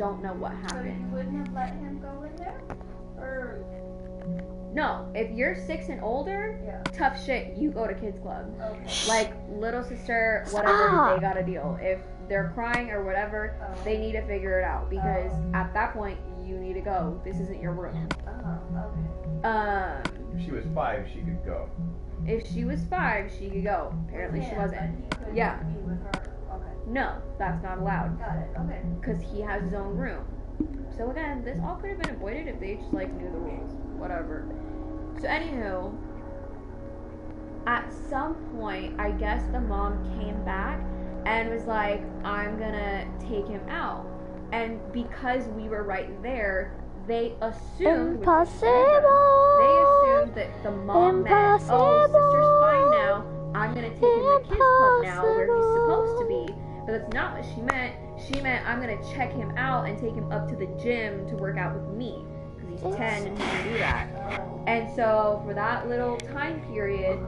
don't know what happened. So you wouldn't have let him go in there? Or... No, if you're 6 and older, tough shit, you go to kids club. Okay. Like, little sister, whatever, they got a deal. If they're crying or whatever, they need to figure it out. Because at that point, you need to go. This isn't your room. Okay. If she was 5, she could go. If she was 5, she could go. Apparently she wasn't. But he couldn't be with her. Okay. No, that's not allowed. Got it. Okay. Because he has his own room. So again, this all could have been avoided if they just like knew the rules. Whatever. So anywho, at some point, I guess the mom came back and was like, I'm gonna take him out. And because we were right there, they assumed that the mom meant, oh, sister's fine now, I'm gonna take him to kids club now where he's supposed to be. But that's not what she meant. She meant I'm gonna check him out and take him up to the gym to work out with me. Because he's 10 and he can do that. And so for that little time period,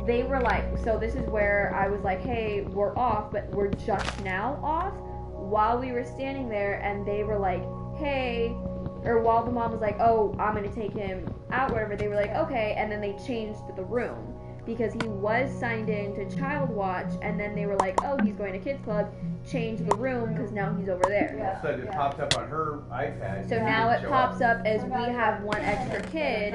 they were like, so this is where I was like, hey, we're off, but we're just now off. While we were standing there and they were like, hey, or while the mom was like, oh, I'm going to take him out, whatever, they were like, okay, and then they changed the room. Because he was signed in to Child Watch, and then they were like, oh, he's going to Kids Club, change the room, because now he's over there. Yeah. So it popped up on her iPad. So now it pops up as we have one extra kid.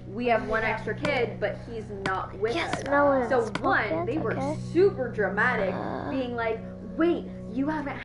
We have one extra kid, but he's not with us. So one, they were super dramatic, being like, wait, you haven't...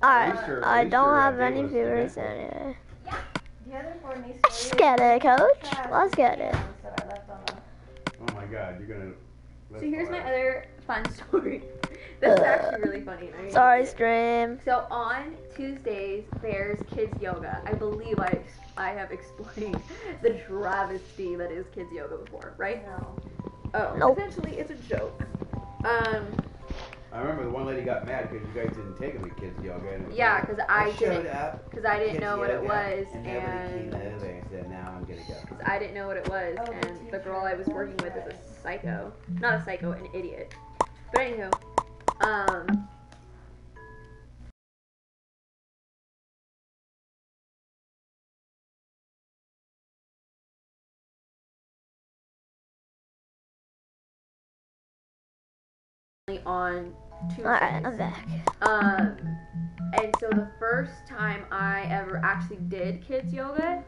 I don't have any viewers anyway. Let's get it, Coach. Let's get it. Oh my God, you're gonna. So here's my other fun story. This is actually really funny. Sorry, stream. So on Tuesdays, there's kids yoga. I believe I have explained the travesty that is kids yoga before, right? No. Oh, nope. Essentially, it's a joke. I remember the one lady got mad because you guys didn't take him to kids yoga. And yeah, because I showed up. Because I didn't know what it was, and nobody came over and because I didn't know what it was, Oh, the and the teacher. girl I was working with is a psycho. Not a psycho, an idiot. But anywho, on Tuesdays. Alright, I'm back. And so the first time I ever actually did kids yoga,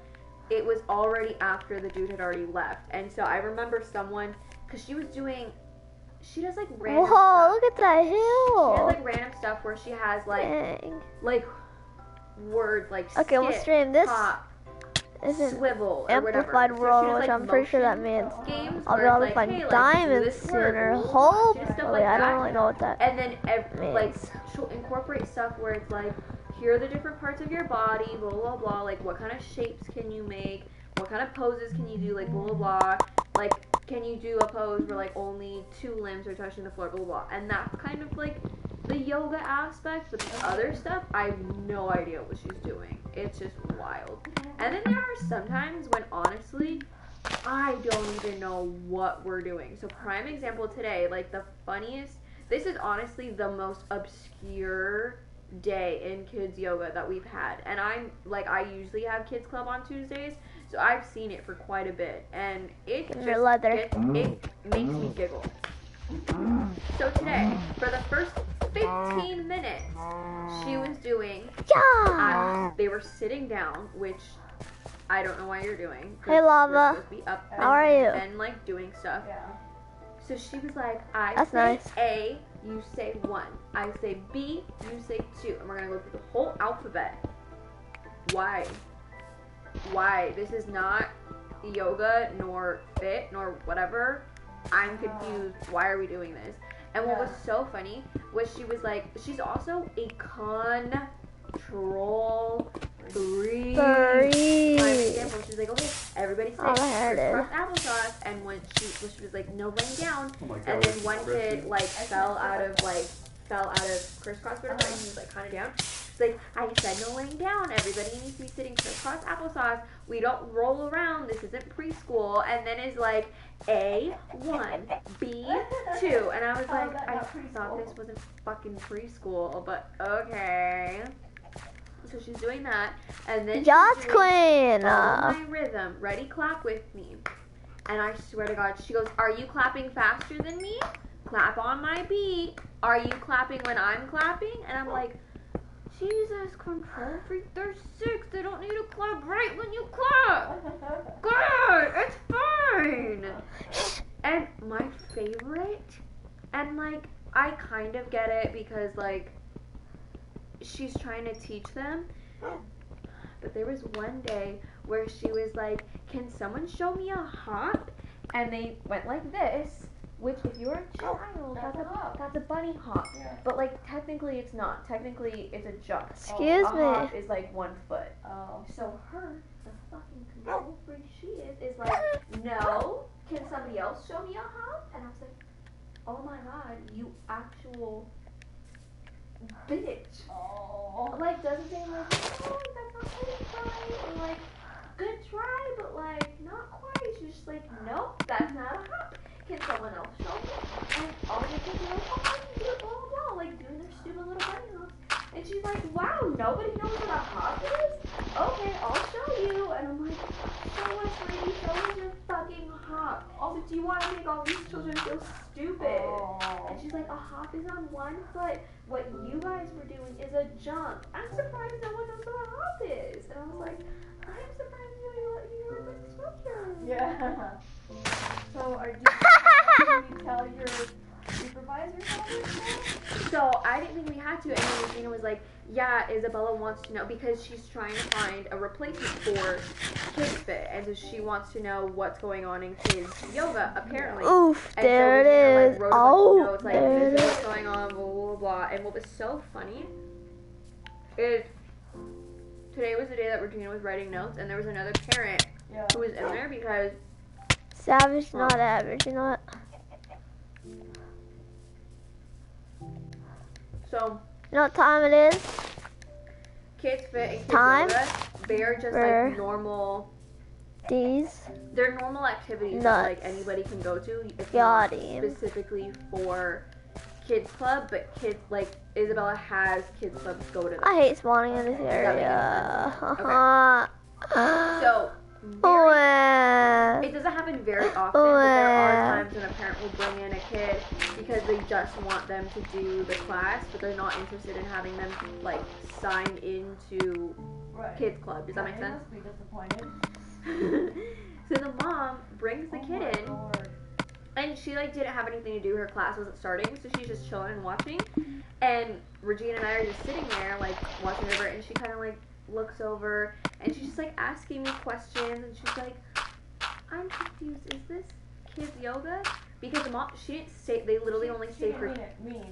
it was already after the dude had already left. And so I remember someone, because she does like random Whoa, stuff. look at that She hill. has like random stuff where she has Dang. like words like Okay, we'll skip, stream this. hop, Isn't swivel, or amplified whatever. world, so she which does, like, I'm pretty sure that motion means games I'll be where able to it's find like, hey, diamonds like, do this word, sooner. blah, blah, blah. She does stuff Hopefully, like I that. don't really know what that And then like means. she'll incorporate stuff where it's like, here are the different parts of your body, blah blah blah. Like what kind of shapes can you make? What kind of poses can you do? Like blah blah blah. Like can you do a pose where like only 2 limbs are touching the floor? Blah blah blah. And that's kind of like the yoga aspect. But the other stuff, I have no idea what she's doing. It's just wild. And then there are sometimes when honestly, I don't even know what we're doing. So prime example today, like the funniest. This is honestly the most obscure day in kids yoga that we've had, and I'm like, I usually have kids club on Tuesdays, so I've seen it for quite a bit, and it Give just me leather. it makes me giggle. So today, for the first 15 minutes, she was doing Yeah. they were sitting down, which I don't know why you're doing. 'Cause Hey, Lava. we're supposed to be up How are you? and like doing stuff. Yeah. So she was like, I That's say nice. A, you say 1. I say B, you say 2. And we're going to go through the whole alphabet. Why? Why? This is not yoga, nor fit, nor whatever. I'm confused. Why are we doing this? And what was so funny was she was like, she's also a control freak. For example, she's like, okay, everybody say crisscross applesauce, and when she was like, no laying down, Oh my God, and then that's one impressive. kid like fell out of crisscross whatever, and he was like kind of down. She's like, I said no laying down. Everybody needs to be sitting crisscross applesauce. We don't roll around. This isn't preschool. And then is like A1, B2, and I was like, I thought this wasn't fucking preschool, but okay. So she's doing that, and then Joss she's doing Queen. all my rhythm. Ready, clap with me. And I swear to God, she goes, are you clapping faster than me? Clap on my beat. Are you clapping when I'm clapping? And I'm like, Jesus, control freak, they're 6. They don't need to clap right when you clap. God, it's fine. And my favorite, and like, I kind of get it because like, she's trying to teach them, but there was one day where she was like, can someone show me a hop? And they went like this, which if you're a child, that's a bunny hop. Yeah. But like technically it's not. Technically it's a jump. Excuse A me. hop is like 1 foot. Oh. So her, the fucking control freak she is like, no, can somebody else show me a hop? And I was like, oh my God, you actual bitch. Oh. Like, doesn't say like, oh, that's not good try, or like, good try, but like, not quite. She's just like, nope, that's not a hop. Can someone else show me? And all the kids are like, oh, I can do it, blah, blah, blah, like doing their stupid little bunny hops. And she's like, wow, nobody knows what a hop is? Okay, I'll show you. And I'm like, show us, lady, show us your fucking hop. Also, do you want to make all these children feel stupid? Oh. And she's like, a hop is on 1 foot. What you guys were doing is a jump. I'm surprised no one knows what a hop is. And I was like, I'm surprised you were the instructor. Yeah. So, do you tell your supervisors all this stuff? So I didn't think we had to. And then Regina was like, yeah, Isabella wants to know, because she's trying to find a replacement for Kids Fit. And so she wants to know what's going on in kids yoga, apparently. Oof, And there so Regina, it is. like, wrote a bunch of Oh, notes, like, there it this is is. what's going on, blah, blah, blah, blah. And what was so funny is today was the day that Regina was writing notes, and there was another parent Yeah. who was in there because Savage, not average, you know what? so You know what time it is? Kids Fit and Kids Time Yoga, they're just for like normal activities. They're normal activities Nuts. that like anybody can go to. It's Got not him. specifically for kids club, but kids like Isabella has kids clubs go to them. I hate spawning in this Does that make area. So it doesn't happen very often, but there are times when a parent will bring in a kid because they just want them to do the class, but they're not interested in having them like sign into kids club. Does that make sense? Be disappointed. So the mom brings the kid in, and she like didn't have anything to do. Her class wasn't starting, so she's just chilling and watching. And Regina and I are just sitting there like watching over, and she kind of like looks over, and she's just like asking me questions, and she's like, "I'm confused. Is this kids yoga?" Because the mom, she didn't say. They literally only stayed for.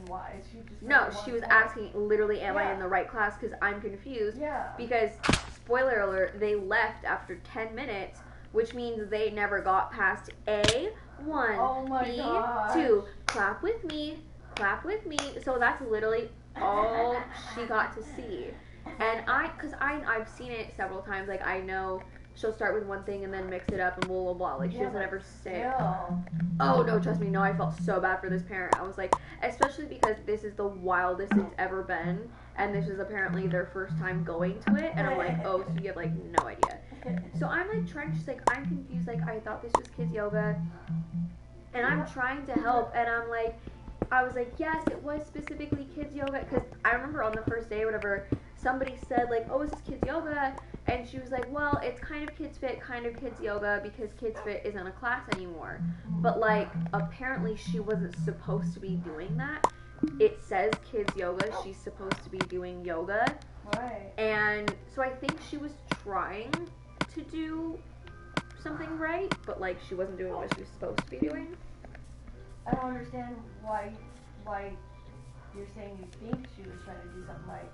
Why? She just No, she was asking literally, "Am I in the right class?" Because I'm confused. Yeah. Because spoiler alert, they left after 10 minutes, which means they never got past A1, Oh my gosh. B2. Clap with me. Clap with me. So that's literally all she got to see. And I've seen it several times. Like I know she'll start with one thing and then mix it up and blah blah blah. Like she doesn't ever stay. Oh no, trust me. No, I felt so bad for this parent. I was like, especially because this is the wildest it's ever been, and this is apparently their first time going to it. And I'm like, oh, so you have like no idea. So I'm like trying. She's like, I'm confused. Like I thought this was kids yoga, and I'm trying to help. And I'm like, I was like, yes, it was specifically kids yoga, because I remember on the first day or whatever, somebody said like, oh, is this kids yoga? And she was like, well, it's kind of kids fit, kind of kids yoga, because kids fit isn't a class anymore. But like, apparently she wasn't supposed to be doing that. It says kids yoga, she's supposed to be doing yoga. Right. And so I think she was trying to do something right, but like she wasn't doing what she was supposed to be doing. I don't understand why you're saying you think she was trying to do something right.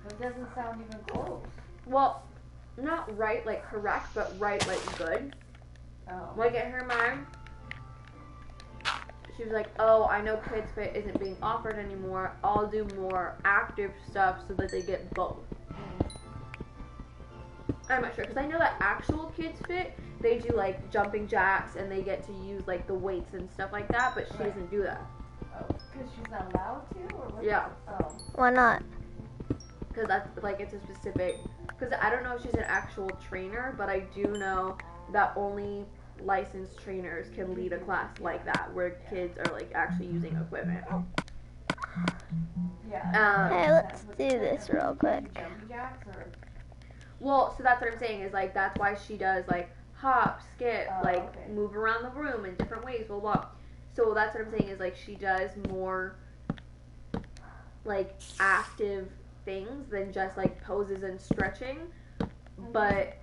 It doesn't sound even close. Well, not right like correct, but right like good. Oh. Like in her mind, she was like, oh, I know Kids Fit isn't being offered anymore. I'll do more active stuff so that they get both. I'm not sure, because I know that actual Kids Fit, they do like jumping jacks and they get to use like the weights and stuff like that, but she doesn't do that. Oh, because she's not allowed to? Or what? Yeah. Oh. Why not? Because that's like, it's a specific, because I don't know if she's an actual trainer, but I do know that only licensed trainers can lead a class like that, where kids are like actually using equipment. Yeah. Hey, let's do this real quick. Jumping jacks or? Well, so that's what I'm saying, is like, that's why she does like hop, skip, like okay. move around the room in different ways, blah blah. So that's what I'm saying, is like she does more like active things than just like poses and stretching, but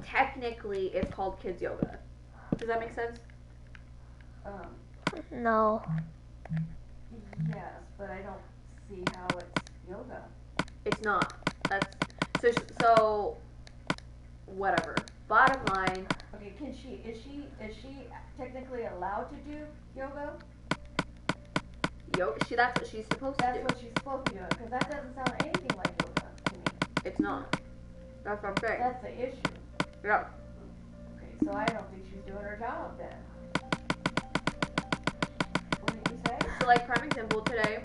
technically it's called kids yoga. Does that make sense? No. Yes, but I don't see how it's yoga. It's not. That's so whatever. Bottom line. Okay, is she technically allowed to do yoga? That's what she's supposed to do. That's what she's supposed to do, because that doesn't sound anything like yoga to me. It's not. That's what I'm saying. That's the issue. Yeah. Okay, so I don't think she's doing her job then. What did you say? So like prime example today.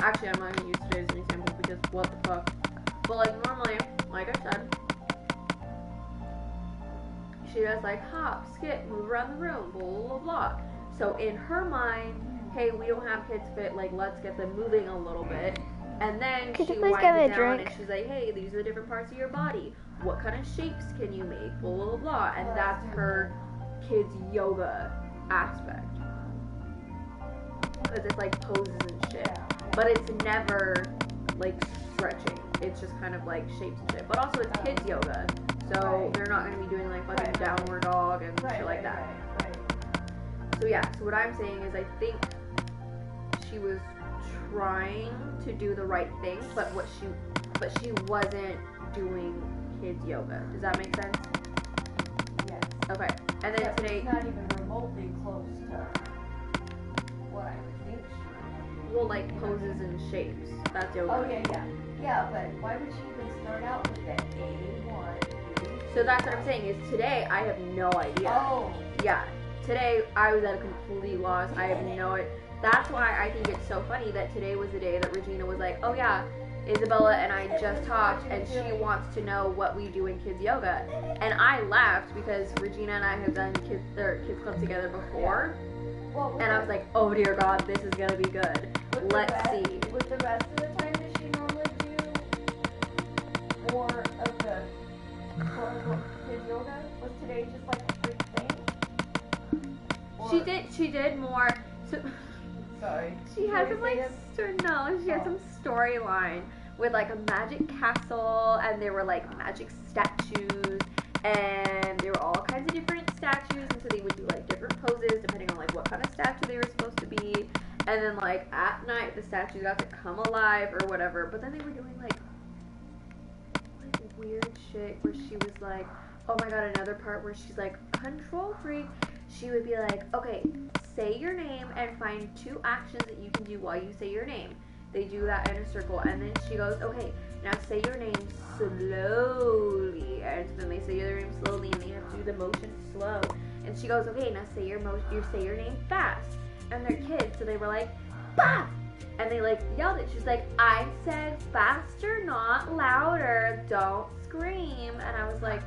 Actually, I'm not gonna use today as an example because what the fuck. But like normally, like I said, she does like hop, skip, move around the room, blah blah blah blah. So in her mind, hey, we don't have Kids Fit, like let's get them moving a little bit. And then Could she you please winds get me it a down drink? and she's like, hey, these are the different parts of your body. What kind of shapes can you make? Blah blah blah blah. And that's her kids yoga aspect. Because it's like poses and shit. But it's never like stretching. It's just kind of like shapes and shit. But also it's kids yoga. So they're not going to be doing like fucking downward dog and shit like that. So yeah, so what I'm saying is I think she was trying to do the right thing, but she wasn't doing kids yoga. Does that make sense? Yes. Okay. And then today, It's not even remotely close to what I would think she would. well, like poses and shapes. That's yoga. Oh yeah. Yeah, but why would she even start out with that A1? So that's what I'm saying is today I have no idea. Oh. Yeah. Today I was at a complete loss. I have no idea. That's why I think it's so funny that today was the day that Regina was like, oh yeah, Isabella and I just talked and she wants to know what we do in kids yoga. And I laughed because Regina and I have done kids club together before. Well, And I was like, oh dear God, this is going to be good. Let's see. With the rest of the time, does she normally do more of the quote-unquote kids yoga? Was today just like a freak thing? Or, She did more. So, sorry. She had some like she had some storyline with like a magic castle, and there were like magic statues, and there were all kinds of different statues, and so they would do like different poses depending on like what kind of statue they were supposed to be, and then like at night the statue got to come alive or whatever. But then they were doing like weird shit where she was like, oh my God, another part where she's like control freak. She would be like, okay, say your name and find 2 actions that you can do while you say your name. They do that in a circle, and then she goes, okay, now say your name slowly. And so then they say their name slowly, and they have to do the motion slow. And she goes, okay, now say your name fast. And they're kids, so they were like, bah! And they like yelled it. She's like, I said faster, not louder. Don't scream. And I was like,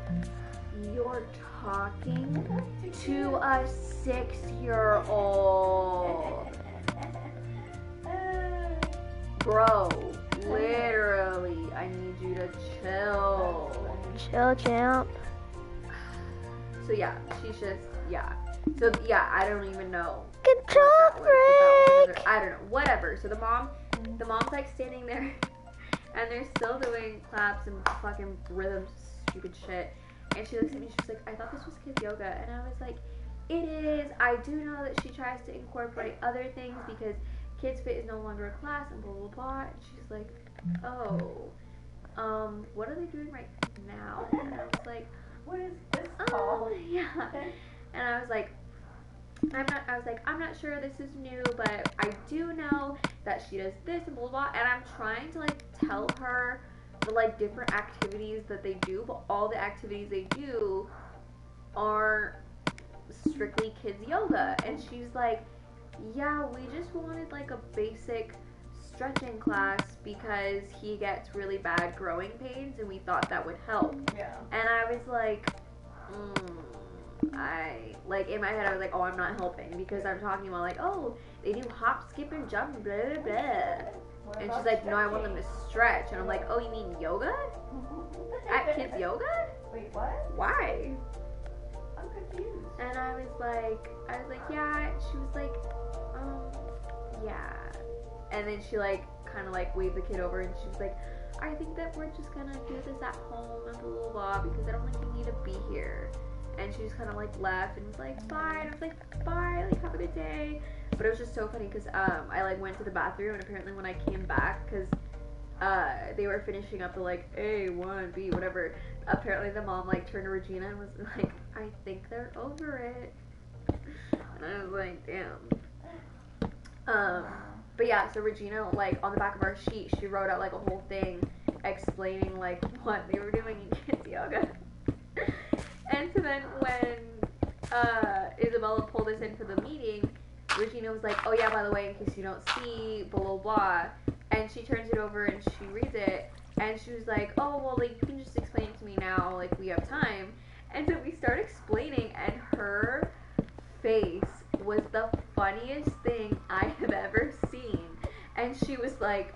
you're talking to a 6-year-old. Bro, literally, I need you to chill. Chill, champ. So yeah, she's just, yeah. So yeah, I don't even know. Control freak! I don't know, whatever. So the mom's like standing there, and they're still doing claps and fucking rhythms, stupid shit. And she looks at me, she's like, I thought this was kids yoga. And I was like, it is. I do know that she tries to incorporate other things because Kids Fit is no longer a class and blah, blah, blah. And she's like, oh, what are they doing right now? And I was like, what is this called? Yeah. And I was like, I'm not sure this is new, but I do know that she does this and blah, blah, blah. And I'm trying to like tell her the like different activities that they do, but all the activities they do are strictly kids yoga. And she's like, yeah, we just wanted like a basic stretching class because he gets really bad growing pains and we thought that would help. Yeah. And I was like, in my head I was like, oh, I'm not helping because I'm talking about like, oh, they do hop, skip, and jump, blah, blah, blah. And she's like, no, I want them to stretch. And I'm like, oh, you mean yoga? At kids yoga? Wait, what? Why? I'm confused. And I was like, yeah. She was like, yeah. And then she like kind of like waved the kid over and she was like, I think that we're just gonna do this at home and blah, blah, blah, because I don't think you need to be here. And she just kind of like left and was like, bye. And I was like, bye, like have a good day. But it was just so funny because I like went to the bathroom and apparently when I came back, because they were finishing up the like A, 1, B, whatever. Apparently the mom like turned to Regina and was like, I think they're over it. And I was like, damn. But yeah, so Regina, like on the back of our sheet, she wrote out like a whole thing explaining like what they were doing in kids yoga. And so then when Isabella pulled us in for the meeting, Regina was like, oh yeah, by the way, in case you don't see, blah, blah, blah. And she turns it over and she reads it. And she was like, oh, well, like, you can just explain it to me now, like, we have time. And so we start explaining, and her face was the funniest thing I have ever seen. And she was like,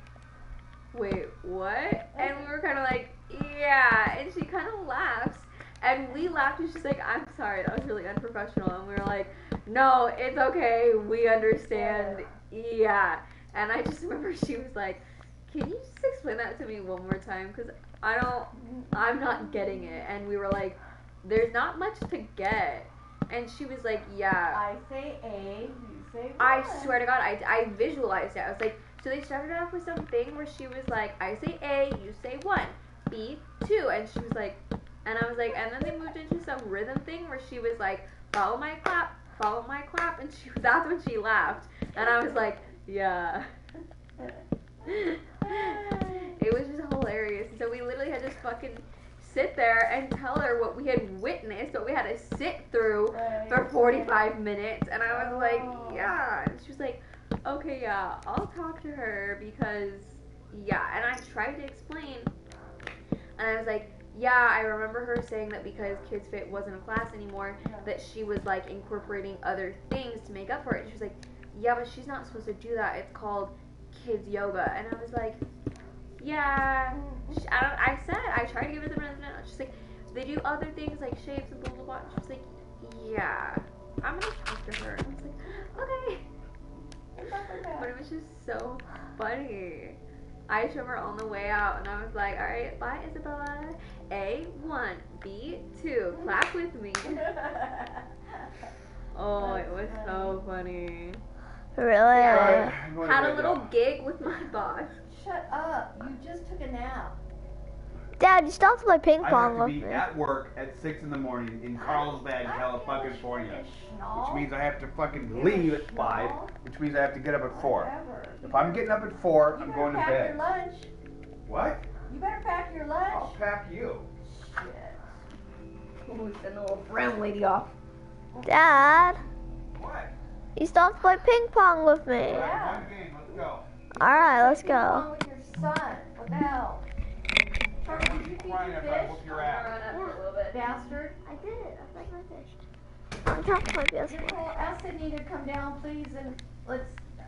wait, what? And we were kind of like, yeah. And she kind of laughs. And we laughed, and she's like, I'm sorry, that was really unprofessional. And we were like, no, it's okay, we understand, yeah. And I just remember she was like, can you just explain that to me one more time? Because I'm not getting it. And we were like, there's not much to get. And she was like, yeah. I say A, you say 1. I swear to God, I visualized it. I was like, so they started off with something where she was like, I say A, you say 1, B, 2. And she was like, and I was like, and then they moved into some rhythm thing where she was like, follow my clap, and that's when she laughed. And I was like, yeah. It was just hilarious. So we literally had just fucking sit there and tell her what we had witnessed, what we had to sit through for 45 minutes. And I was like, yeah. And she was like, okay, yeah, I'll talk to her because, yeah. And I tried to explain. And I was like, yeah, I remember her saying that because Kids Fit wasn't a class anymore, that she was like incorporating other things to make up for it. And she was like, yeah, but she's not supposed to do that. It's called kids yoga. And I was like, yeah. I tried to give her the benefit. She's like, they do other things like shapes and blah blah blah. She was like, yeah, I'm gonna talk to her. And I was like, okay. But it was just so funny. I showed her on the way out, and I was like, all right, bye, Isabella. A1, B2, clap with me. Oh, it was so funny. Really? Yeah, had a little gig with my boss. Shut up. You just took a nap. Dad, you still have to play ping I pong have to with be me. at work at 6 in the morning in Carlsbad, California. Which means I have to fucking leave at 5, which means I have to get up at 4. If I'm getting up at 4, I'm going to pack bed. your lunch. What? You better pack your lunch. I'll pack you. Shit. Ooh, send the little brown lady off. Dad, What? you still have to play ping pong with me. Yeah. One game, let's go. Alright, let's What's wrong go. with your son? What the hell? Charlie, did you feed Fine your if I fish? whoop your ass. Bastard. I did it. I fed my fish. I'm trying to play this Nicole, ask Sydney to come down, please, and let's